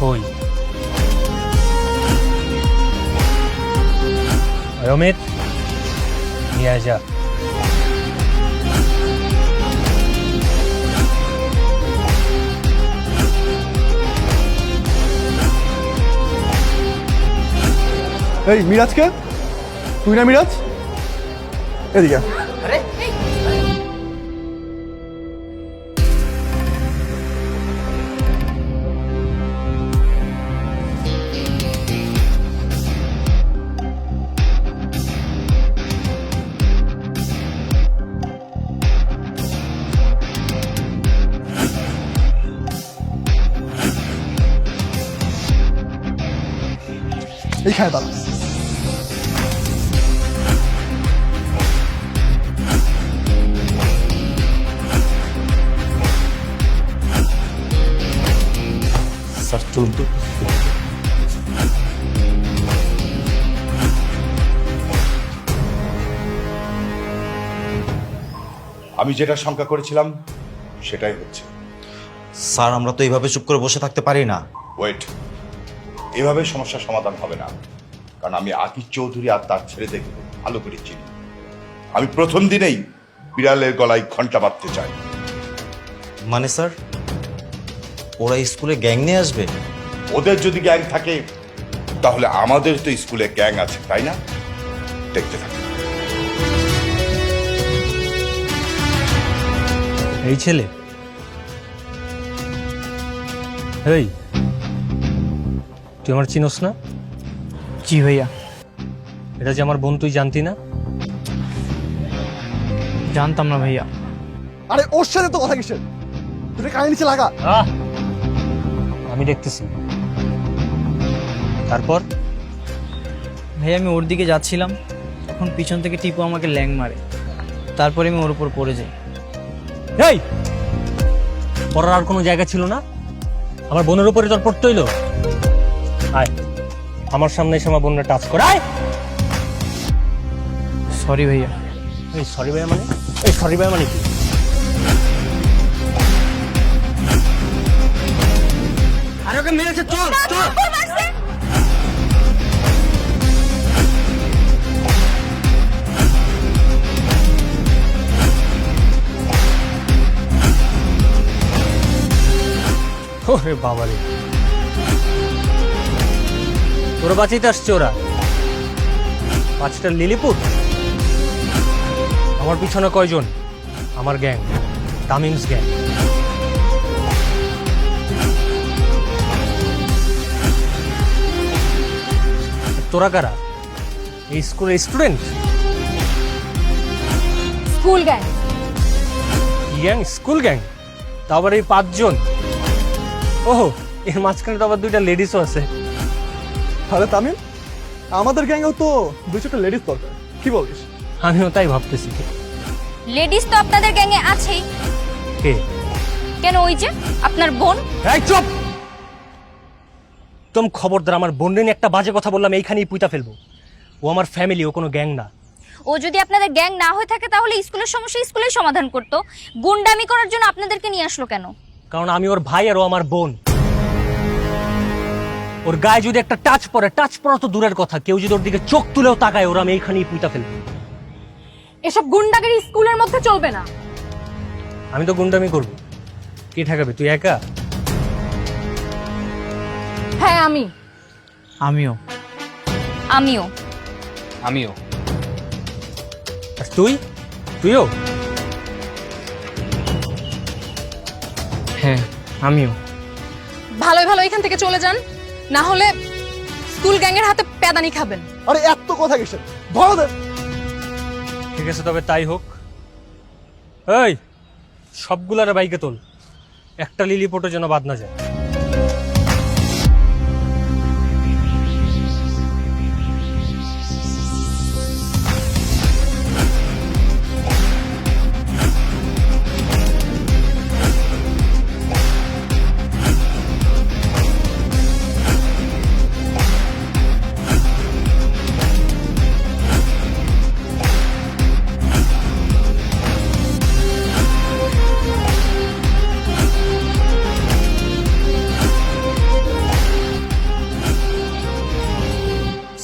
কই? অমিত, নিয়ে আয় যা। এই মিরাজকে, তুই না মিরাজ? এদিকে এইখানে দাঁড়া। স্যার চলুন তো। আমি যেটা শঙ্কা করেছিলাম সেটাই হচ্ছে। স্যার আমরা তো এইভাবে চুপ করে বসে থাকতে পারি না। ওয়েট, এভাবে সমস্যার সমাধান হবে না, কারণ আমি আকিব চৌধুরী আর তার ছেলেদেরকে ভালো করে চিনি। আমি প্রথম দিনেই বিড়ালের গলায় ঘন্টা বাঁধতে চাই। মানে স্যার, ওরা স্কুলে গ্যাং নিয়ে আসবে? ওদের যদি গ্যাং থাকে তাহলে আমাদের তো স্কুলে গ্যাং আছে, তাই না? দেখতে থাকি। এই ছেলে, এই তুই আমার চিনোস না? জি ভাইয়া। এটা যে আমার বোন, তুই জানতি না? জানতাম না ভাইয়া। আরে ওর সাথে তো কথা কিসের? তুই কানে নিচে লাগা। আমি দেখতেছি। তারপর ভাইয়া আমি ওর দিকে যাচ্ছিলাম, তখন পিছন থেকে টিপু আমাকে ল্যাং মারে, তারপরে আমি ওর উপর পড়ে যাই। এই পড়ার আর কোনো জায়গা ছিল না? আমার বোনের উপরে তোর পড়তে হইলো? আয় আমার সামনে এসে আমার বোনটা টাচ করে। আয়। সরি ভাইয়া। এই সরি ভাইয়া মানে? এই সরি ভাইয়া মানে কি? আরে ওকে মেরেছে, চল চল। ওরে বাবারে, তোরা বাঁচাইতে আসছে ওরা? 5টা লিলিপুট? আমার পিছনে কয়জন? আমার গ্যাং, তামিমস গ্যাং। তোরা কারা? এই স্কুলের student? School gang. Gang? School gang? তা আবার এই 5 জন? ওহো, এর মাঝখানে তো আবার 2টা লেডিসও আছে। আরে তামিম, আমাদের গ্যাংয়েও তো 2-4টা লেডিস দরকার, কি বলিস? আমিও তাই ভাবতেছি। লেডিস তো আপনাদের গ্যাংয়ে আছেই। কে? কেন, ওই যে আপনার বোন। এই চুপ! তুমি খবরদার আমার বোনের নিয়ে একটা বাজে কথা বললাম এইখানেই পুইতা ফেলবো। ও আমার ফ্যামিলি, ও কোনো গ্যাং না। ও যদি আপনাদের গ্যাং না হয়ে থাকে তাহলে স্কুলের সমস্যা স্কুলেই সমাধান করতো। গুন্ডামি করার জন্য আপনাদেরকে নিয়ে আসলো কেন? কারণ আমি ওর ভাই আর ও আমার বোন। ওর গায়ে যদি একটা টাচ পড়ে, টাচ পড়া তো দূরের কথা, কেউ যদি ওর দিকে চোখ তুলেও তাকায়, ওরা আমি এইখানেই পুইতা ফেলবো। এসব গুন্ডাগিরি স্কুলের মধ্যে চলবে না। আমি তো গুন্ডামি করবো, কে ঠেকাবে? তুই একা? হ্যাঁ আমি। আমিও। আমিও। আমিও। আর তুই? তুইও? হ্যাঁ আমিও। ভালোই ভালো এখান থেকে চলে যান, না হলে স্কুল গ্যাংয়ের হাতে পেদানি খাবেন। আরে এত কথা কিসের? ধরো দে। ঠিক আছে, তবে তাই হোক। এই সবগুলার বাইকে তোল, একটা লিলিপোটের জন্য বাদ না যায়।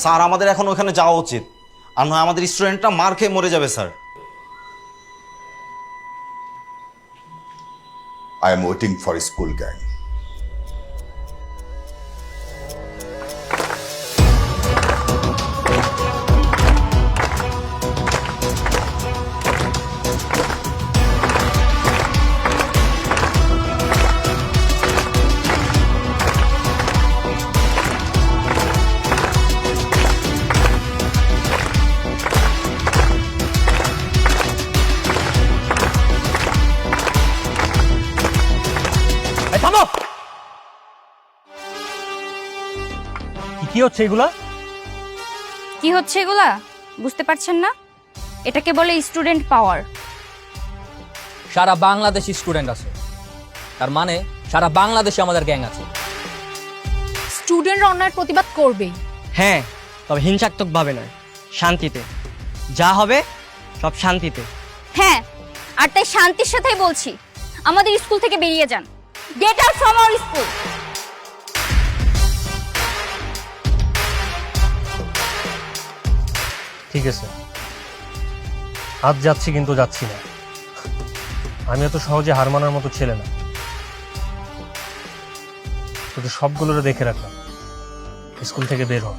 স্যার আমাদের এখন ওখানে যাওয়া উচিত, আর নয় আমাদের স্টুডেন্টটা মার খেয়ে মরে যাবে sir. I am waiting for a school gang. এই থামো! কি হচ্ছে এগুলা? কি হচ্ছে এগুলা বুঝতে পারছেন না? এটাকে বলে স্টুডেন্ট পাওয়ার। সারা বাংলাদেশি স্টুডেন্ট আছে, তার মানে সারা বাংলাদেশে আমাদের গ্যাং আছে। স্টুডেন্টরা অন্যায়ের প্রতিবাদ করবেই। হ্যাঁ, তবে হিংসাত্মকভাবে নয়, শান্তিতে। যা হবে সব শান্তিতে। হ্যাঁ, আর তাই শান্তির সাথেই বলছি, আমাদের স্কুল থেকে বেরিয়ে যান। Get out from our school. ঠিক আছে, আজ যাচ্ছি, কিন্তু যাচ্ছি না। আমি এত সহজে হার মানার মতো ছেলে না। তোদের সবগুলোরে দেখে রাখলাম, স্কুল থেকে বের হ।